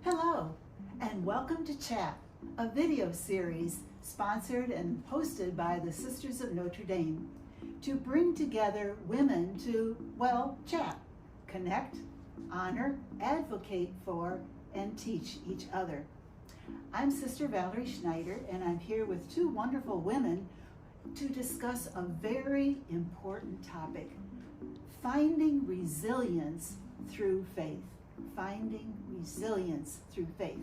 Hello, and welcome to Chat, a video series sponsored and hosted by the Sisters of Notre Dame to bring together women to, well, chat, connect, honor, advocate for, and teach each other. I'm Sister Valerie Schneider, and I'm here with two wonderful women to discuss a very important topic: finding resilience through faith. Finding resilience through faith.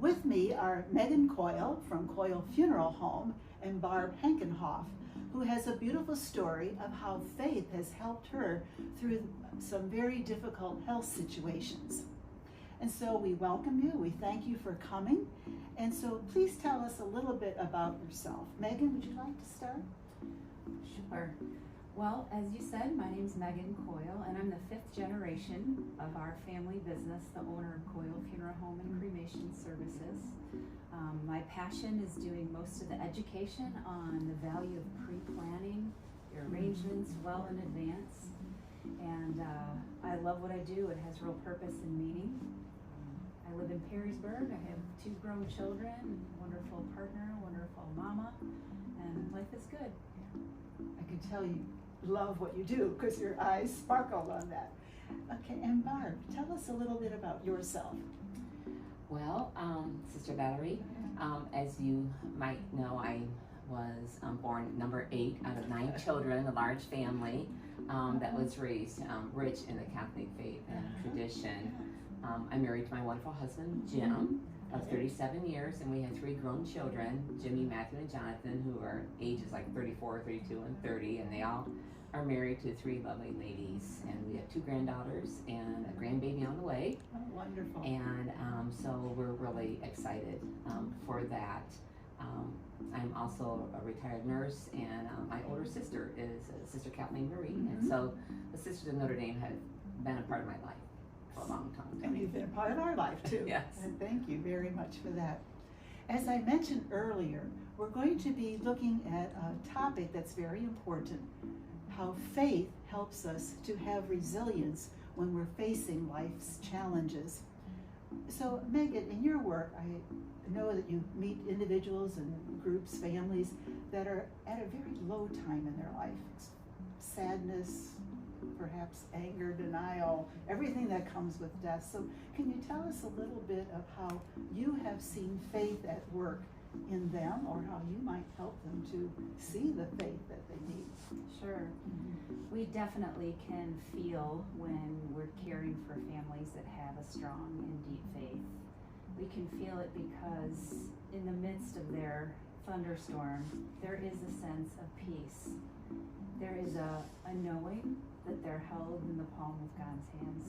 With me are Megan Coyle from Coyle Funeral Home and Barb Hankenhof, who has a beautiful story of how faith has helped her through some very difficult health situations. And so we welcome you, we thank you for coming, and so please tell us a little bit about yourself. Megan, would you like to start? Sure. Well, as you said, my name's Megan Coyle, and I'm the 5th generation of our family business, the owner of Coyle Funeral Home and Cremation Services. My passion is doing most of the education on the value of pre-planning your arrangements well in advance. And I love what I do. It has real purpose and meaning. I live in Perrysburg. I have 2 grown children, a wonderful partner, wonderful mama, and life is good. I can tell you love what you do because your eyes sparkled on that. Okay, and Barb, tell us a little bit about yourself. Well, Sister Valerie, as you might know, I was born number 8 out of 9 children, a large family that was raised rich in the Catholic faith and tradition. I'm married to my wonderful husband, Jim, of 37 years, and we had 3 grown children, Jimmy, Matthew, and Jonathan, who are ages like 34, 32, and 30, and they all are married to 3 lovely ladies, and we have 2 granddaughters and a grandbaby on the way. Oh, wonderful. And so we're really excited for that. I'm also a retired nurse, and my older sister is Sister Kathleen Marie, and so the Sisters of Notre Dame have been a part of my life for a long time. And you've been a part of our life too. Yes. And thank you very much for that. As I mentioned earlier, we're going to be looking at a topic that's very important: how faith helps us to have resilience when we're facing life's challenges. So Megan, in your work, I know that you meet individuals and groups, families that are at a very low time in their life. Sadness, perhaps anger, denial, everything that comes with death. So can you tell us a little bit of how you have seen faith at work in them, or how you might help them to see the faith that they need? Sure. We definitely can feel when we're caring for families that have a strong and deep faith. We can feel it because in the midst of their thunderstorm, there is a sense of peace. There is a knowing that they're held in the palm of God's hands.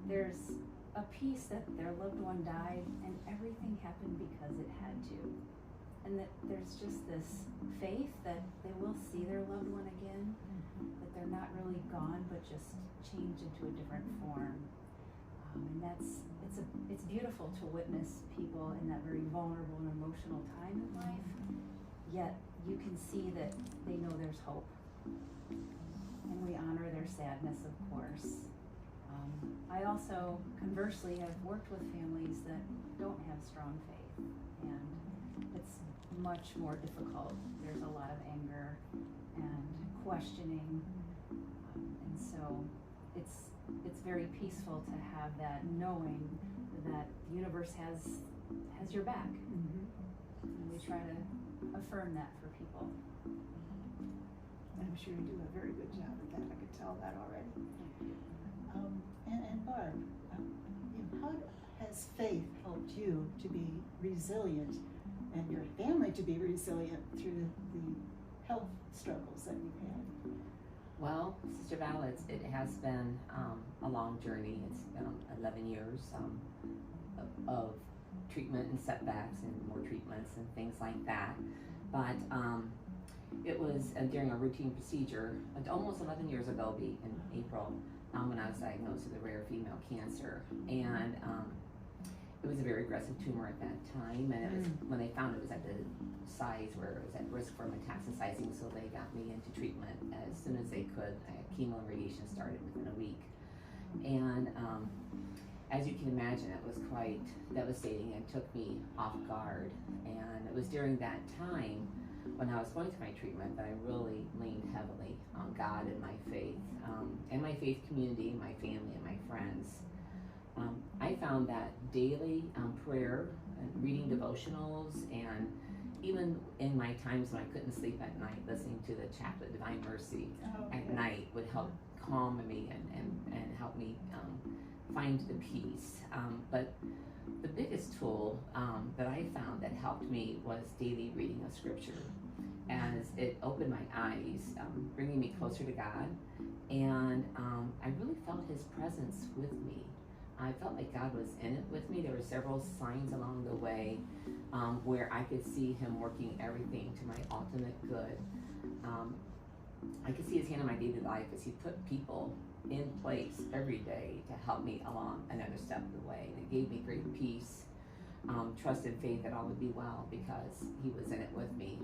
There's a peace that their loved one died and everything happened because it had to. And that there's just this faith that they will see their loved one again, that they're not really gone, but just changed into a different form. And it's beautiful to witness people in that very vulnerable and emotional time in life, yet you can see that they know there's hope. And we honor their sadness, of course. I also, conversely, have worked with families that don't have strong faith, and it's much more difficult. There's a lot of anger and questioning, and so it's very peaceful to have that knowing that the universe has your back, and we try to affirm that for people. I'm sure you do a very good job at that. I could tell that already. And Barb, how has faith helped you to be resilient and your family to be resilient through the health struggles that you've had? Well, Sister Val, it has been a long journey. It's been 11 years of treatment and setbacks and more treatments and things like that. But it was during a routine procedure almost 11 years ago, in April, when I was diagnosed with a rare female cancer. And it was a very aggressive tumor at that time, and it was, when they found it was at the size where it was at risk for metastasizing, so they got me into treatment as soon as they could. Chemo and radiation started within a week. And as you can imagine, it was quite devastating and took me off guard. And it was during that time when I was going through my treatment that I really leaned heavily on God and my faith, and my faith community, my family, and my friends. I found that daily prayer and reading devotionals, and even in my times when I couldn't sleep at night, listening to the Chaplet Divine Mercy at night would help calm me and help me find the peace. But the biggest tool that I found that helped me was daily reading of Scripture, as it opened my eyes, bringing me closer to God, and I really felt His presence with me. I felt like God was in it with me. There were several signs along the way where I could see Him working everything to my ultimate good. I could see His hand in my daily life as He put people in place every day to help me along another step of the way. And it gave me great peace, trust and faith that all would be well because He was in it with me.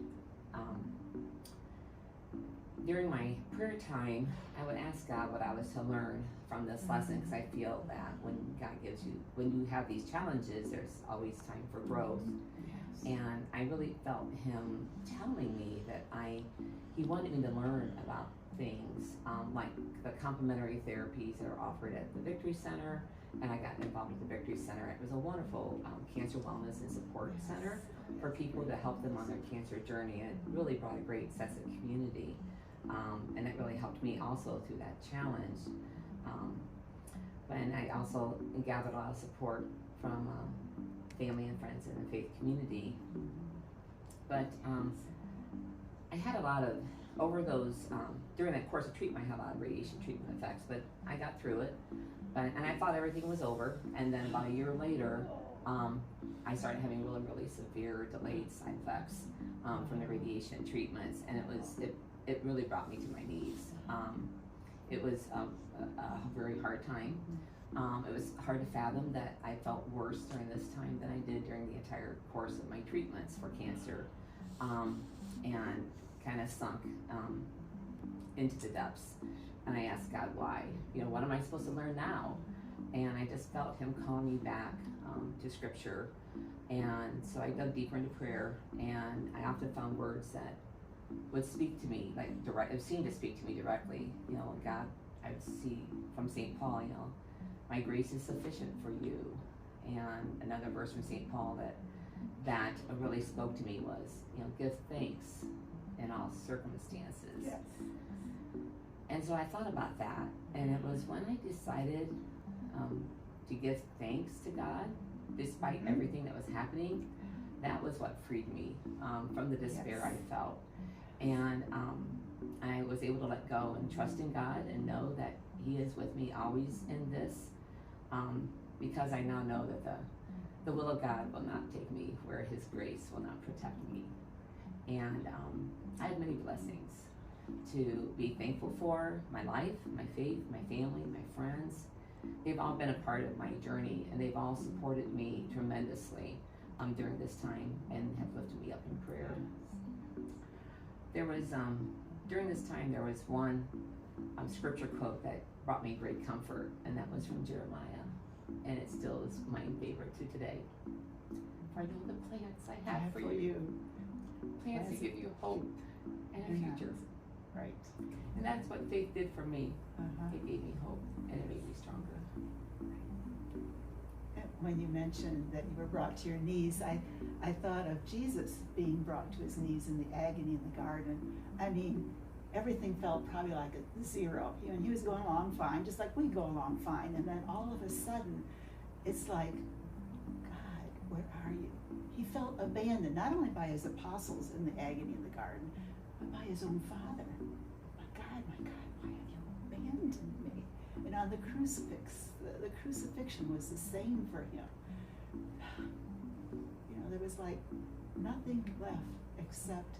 During my prayer time, I would ask God what I was to learn from this lesson, because I feel that when God gives you, when you have these challenges, there's always time for growth. And I really felt Him telling me that He wanted me to learn about things like the complementary therapies that are offered at the Victory Center, and I got involved with the Victory Center. It was a wonderful cancer wellness and support center for people to help them on their cancer journey, and it really brought a great sense of community, and it really helped me also through that challenge. And I also gathered a lot of support from family and friends in the faith community. But I had a lot of, over those, during that course of treatment, I had a lot of radiation treatment effects, but I got through it. And I thought everything was over. And then about a year later, I started having really, really severe delayed side effects from the radiation treatments. And it really brought me to my knees. It was a very hard time. It was hard to fathom that I felt worse during this time than I did during the entire course of my treatments for cancer, and kind of sunk into the depths. And I asked God why. What am I supposed to learn now? And I just felt Him calling me back to Scripture. And so I dug deeper into prayer, and I often found words that would speak to me, it seemed to speak to me directly. God, I would see from St. Paul, my grace is sufficient for you. And another verse from St. Paul that really spoke to me was, give thanks in all circumstances. Yes. And so I thought about that, and it was when I decided to give thanks to God, despite everything that was happening, that was what freed me from the despair I felt. And I was able to let go and trust in God and know that He is with me always in this, because I now know that the will of God will not take me where His grace will not protect me. And I have many blessings to be thankful for: my life, my faith, my family, my friends. They've all been a part of my journey, and they've all supported me tremendously during this time and have lifted me up in prayer. There was, during this time, there was one scripture quote that brought me great comfort, and that was from Jeremiah, and it still is my favorite to today. For I know the plans I have for you. Plans to give you hope and a future. Right. And that's what faith did for me. It gave me hope, and it made me stronger. When you mentioned that you were brought to your knees, I thought of Jesus being brought to His knees in the agony in the garden. I mean, everything felt probably like a zero. He was going along fine, just like we go along fine. And then all of a sudden, it's like, God, where are you? He felt abandoned, not only by His apostles in the agony in the garden, but by His own Father. My God, why have you abandoned me? And on the crucifix, the crucifixion was the same for Him. There was like nothing left except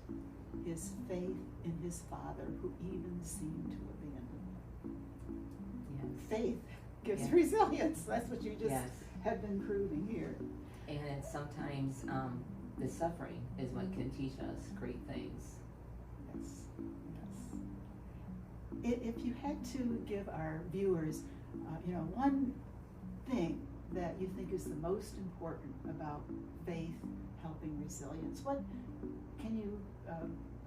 His faith in His Father, who even seemed to abandon Him. Yes. Faith gives resilience. That's what you just have been proving here. And sometimes the suffering is what can teach us great things. Yes. If you had to give our viewers, one thing that you think is the most important about faith helping resilience? What can you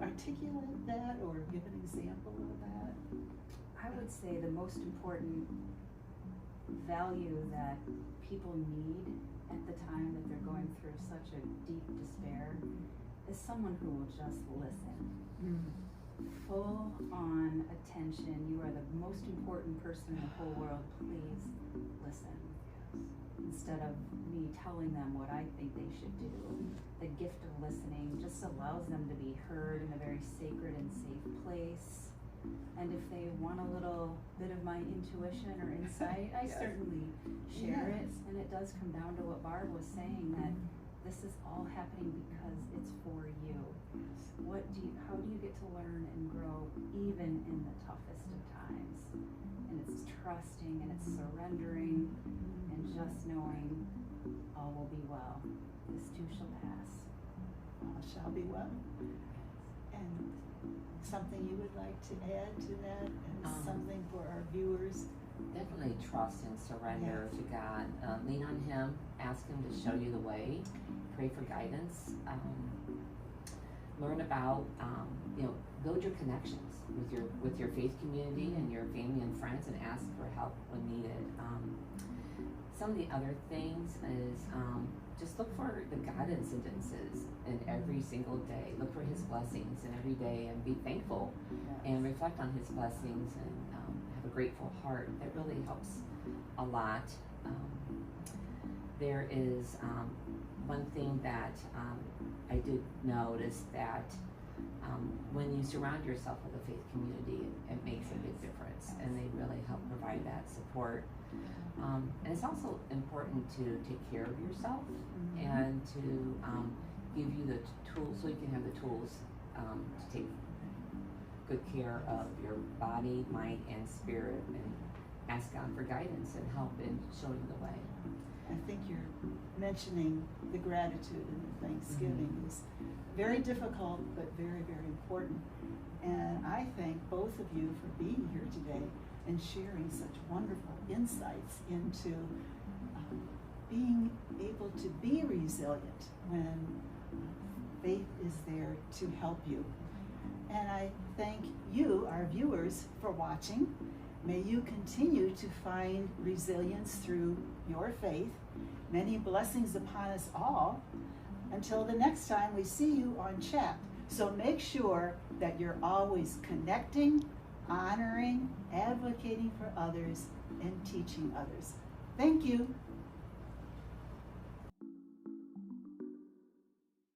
articulate that or give an example of that? I would say the most important value that people need at the time that they're going through such a deep despair is someone who will just listen. Full on attention. You are the most important person in the whole world. Please listen. Instead of me telling them what I think they should do. The gift of listening just allows them to be heard in a very sacred and safe place. And if they want a little bit of my intuition or insight, I certainly share it. And it does come down to what Barb was saying, that this is all happening because it's for you. How do you get to learn and grow even in the toughest of times? And it's trusting and it's surrendering and just knowing all will be well. This too shall pass. All shall be well. And something you would like to add to that, and something for our viewers? Definitely trust and surrender to God. Lean on Him. Ask Him to show you the way. Pray for guidance. Learn about, build your connections with your faith community and your family and friends, and ask for help when needed. Some of the other things is just look for the God incidences in every single day. Look for His blessings in every day and be thankful and reflect on His blessings and have a grateful heart. That really helps a lot. There is one thing that I did notice, that when you surround yourself with a faith community, it makes a big difference, and they really help provide that support. And it's also important to take care of yourself and to give you the tools, so you can have the tools to take good care of your body, mind, and spirit, and ask God for guidance and help in showing the way. I think you're mentioning the gratitude and the thanksgiving is very difficult, but very, very important. And I thank both of you for being here today and sharing such wonderful insights into being able to be resilient when faith is there to help you. And I thank you, our viewers, for watching. May you continue to find resilience through your faith. Many blessings upon us all. Until the next time we see you on Chat. So make sure that you're always connecting, honoring, advocating for others, and teaching others. Thank you.